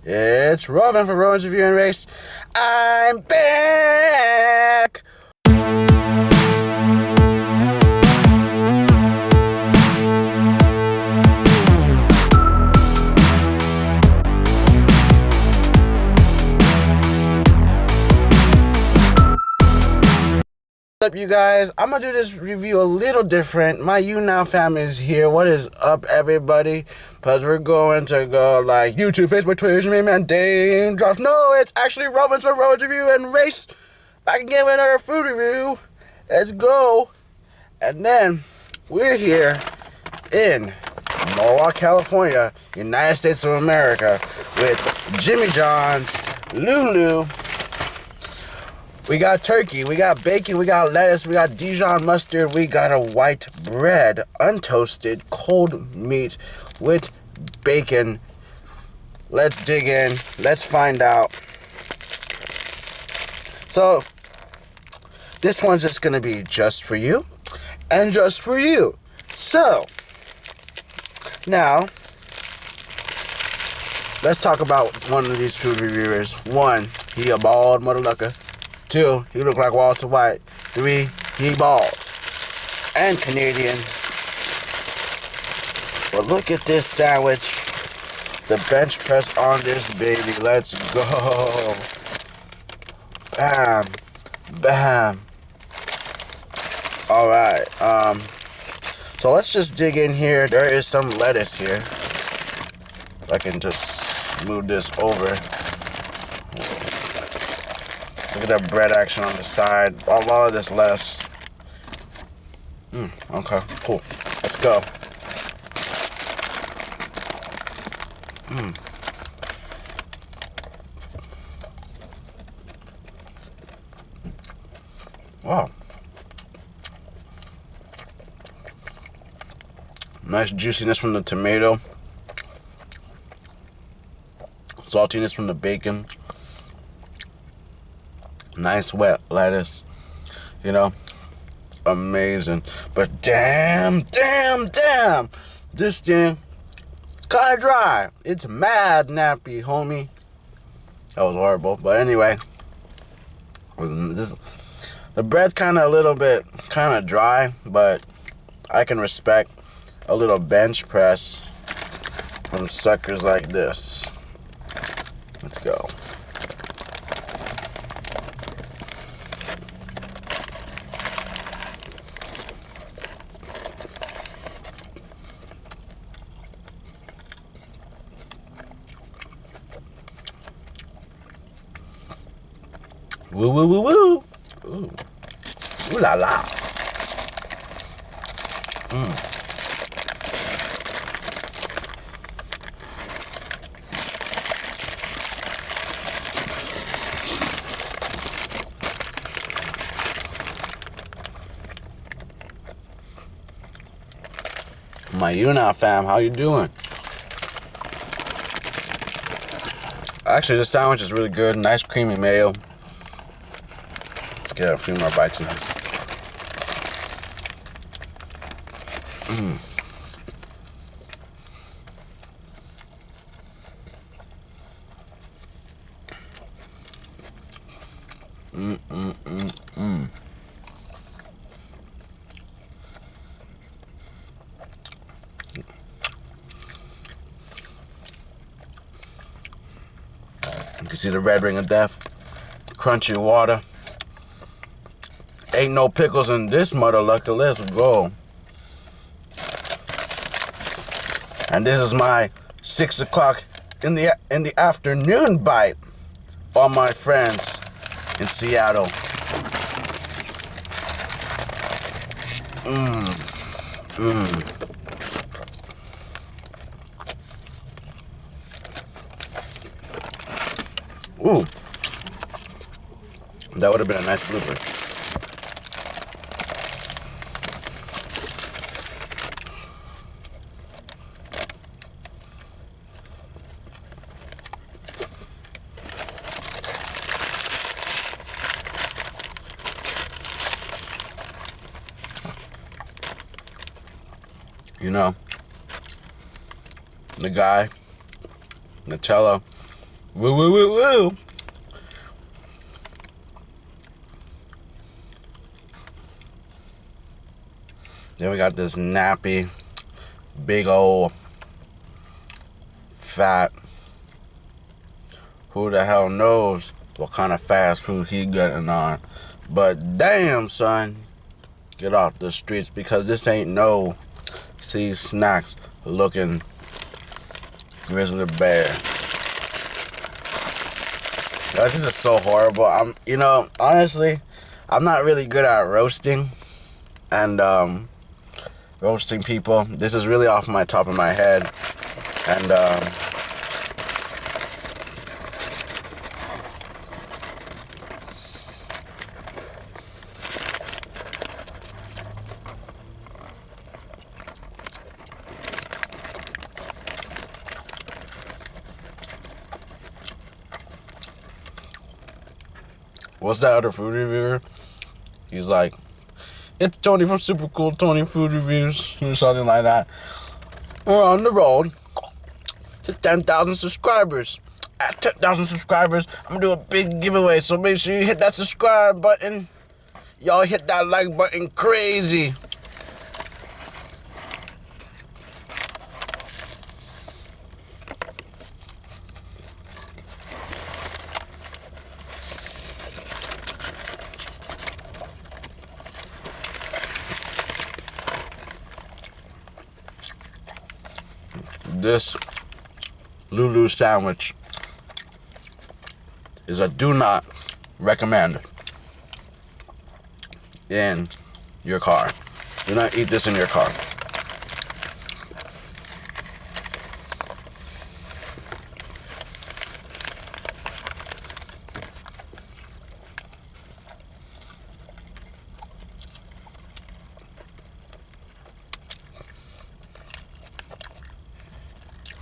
It's Robin for Rowan's Review and Race. I'm back! What's up, you guys? I'm gonna do this review a little different. My YouNow fam is here. What is up, everybody? Because we're going to go like YouTube, Facebook, Twitter, man, Dame drops. No, it's actually Robin's for Rowan's Review and Race. Back again with another food review. Let's go. And then we're here in Norwalk, California, United States of America, with Jimmy John's, Lulu. We got turkey, we got bacon, we got lettuce, we got Dijon mustard, we got a white bread, untoasted, cold meat with bacon. Let's dig in, let's find out. So, this one's just gonna be just for you, and just for you. So, now, let's talk about one of these food reviewers. One, he a bald motherfucker. 2, he look like Walter White. 3, he bald and Canadian. But look at this sandwich. The bench press on this baby. Let's go. Bam. Bam. Alright. So let's just dig in here. There is some lettuce here. I can just move this over. Look at that bread action on the side. A lot of this lettuce. Okay, cool. Let's go. Wow. Nice juiciness from the tomato. Saltiness from the bacon. Nice wet lettuce, you know, amazing. But damn, this thing, it's kind of dry. It's mad nappy, homie. That was horrible. But anyway, the bread's kind of a little bit kind of dry, but I can respect a little bench press from suckers like this. Let's go. Woo, woo, woo, woo. Ooh. Ooh la la. My YouNow fam, how you doing? Actually, this sandwich is really good. Nice creamy mayo. Let's get a few more bites in here. You can see the red ring of death. Crunchy water. Ain't no pickles in this mother lucker. Let's go. And this is my 6 o'clock in the afternoon bite. All my friends in Seattle. Ooh. That would have been a nice blooper. You know, the guy, Nutella, Woo, woo, woo, woo. Then we got this nappy, big old, fat, who the hell knows what kind of fast food he getting on. But damn, son, get off the streets, because this ain't no C Snacks looking grizzly bear. This is so horrible. Honestly, I'm not really good at roasting and roasting people. This is really off my top of my head, and what's that other food reviewer? He's like, it's Tony from Super Cool Tony Food Reviews, or something like that. We're on the road to 10,000 subscribers. At 10,000 subscribers, I'm gonna do a big giveaway, so make sure you hit that subscribe button. Y'all hit that like button crazy. This Lulu sandwich is a do not recommend in your car. Do not eat this in your car.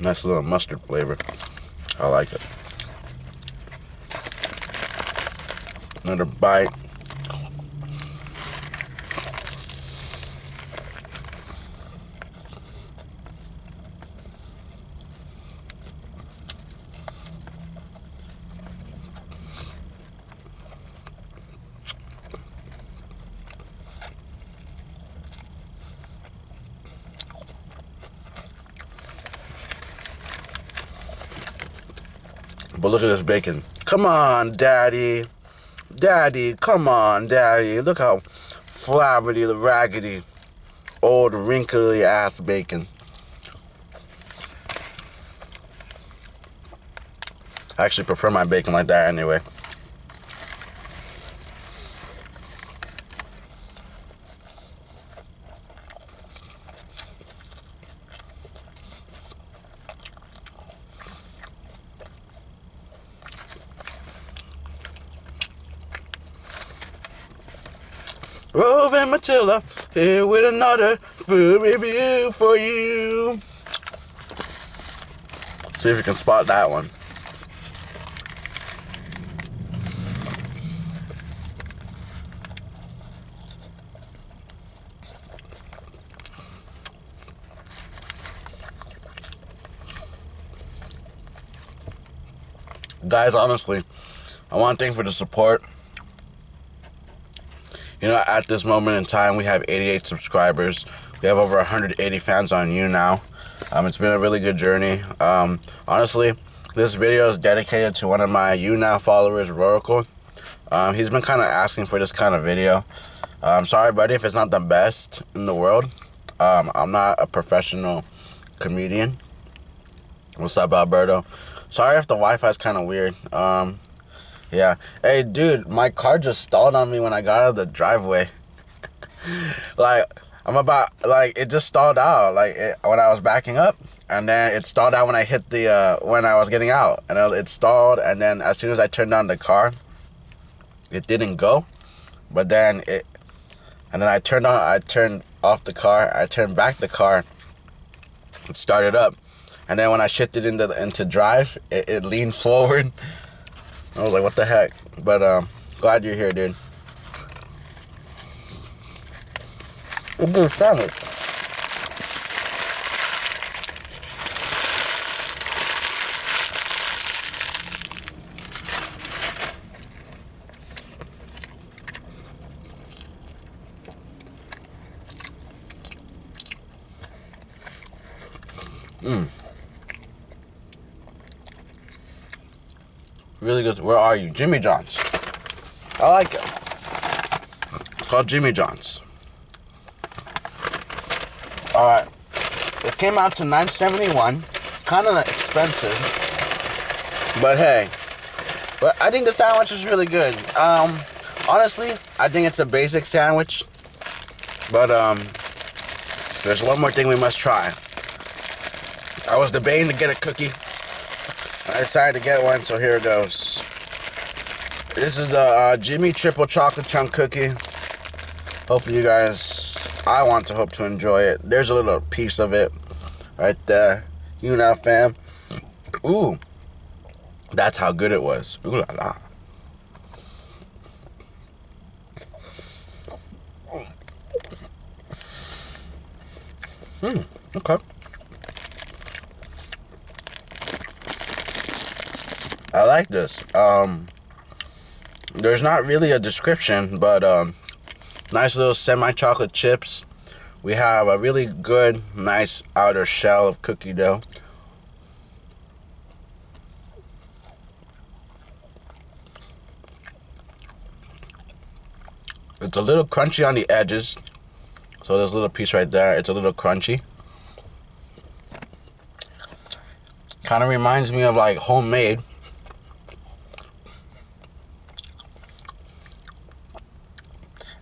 Nice little mustard flavor. I like it. Another bite. But look at this bacon. Come on, Daddy. Daddy, come on, Daddy. Look how flabby, raggedy, old, wrinkly ass bacon. I actually prefer my bacon like that anyway. Rove and Matilda here with another food review for you. See if you can spot that one. Guys, honestly, I want to thank you for the support. You know, at this moment in time, we have 88 subscribers. We have over 180 fans on you now. It's been a really good journey. Honestly, this video is dedicated to one of my YouNow followers, Rorical. He's been kind of asking for this kind of video. Sorry, buddy, if it's not the best in the world. I'm not a professional comedian. What's up, Alberto? Sorry if the Wi-Fi is kind of weird. Yeah. Hey, dude, my car just stalled on me when I got out of the driveway. It just stalled out, when I was backing up, and then it stalled out when I hit when I was getting out, and it stalled, and then as soon as I turned on the car, it didn't go, but then I turned off the car, I turned back the car, it started up, and then when I shifted into drive, it leaned forward. I was like, what the heck? But glad you're here, dude. A good sandwich. Really good. Where are you? Jimmy John's. I like it. It's called Jimmy John's. Alright. It came out to $9.71. Kind of expensive. But hey. But I think the sandwich is really good. Honestly, I think it's a basic sandwich. But there's one more thing we must try. I was debating to get a cookie. I decided to get one, so here it goes. This is the Jimmy Triple Chocolate Chunk Cookie. Hopefully you guys, I want to hope to enjoy it. There's a little piece of it right there. You know, fam. Ooh. That's how good it was. Ooh la la. Okay. I like this. There's not really a description, but nice little semi-chocolate chips. We have a really good, nice outer shell of cookie dough. It's a little crunchy on the edges. So there's a little piece right there. It's a little crunchy. Kind of reminds me of like homemade.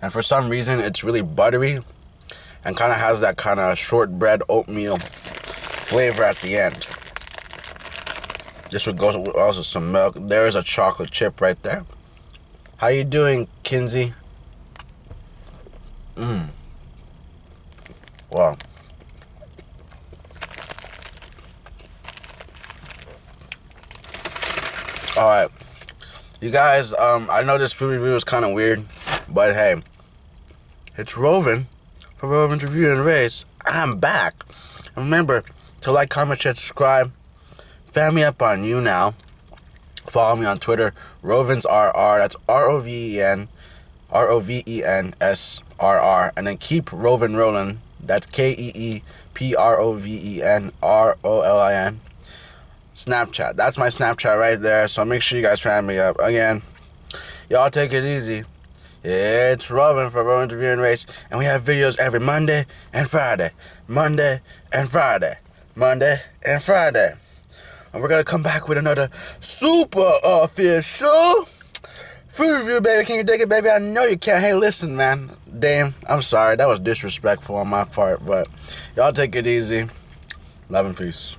And for some reason, it's really buttery and kind of has that kind of shortbread oatmeal flavor at the end. This would go with also some milk. There is a chocolate chip right there. How you doing, Kinsey? Wow. Alright. You guys, I know this food review is kind of weird, but hey, it's Roven for Roven's Review and Race. I'm back. And remember to like, comment, share, subscribe. Fan me up on you now. Follow me on Twitter, Rovens RR. That's ROVEN SRR. And then keep Roven rolling. That's KEEPROVENROLIN. Snapchat. That's my Snapchat right there. So make sure you guys fan me up. Again, y'all take it easy. It's Roven for Roven's Review and Race. And we have videos every Monday and Friday. Monday and Friday. Monday and Friday. And we're going to come back with another super official food review, baby. Can you dig it, baby? I know you can. Hey, listen, man. Damn, I'm sorry. That was disrespectful on my part. But y'all take it easy. Love and peace.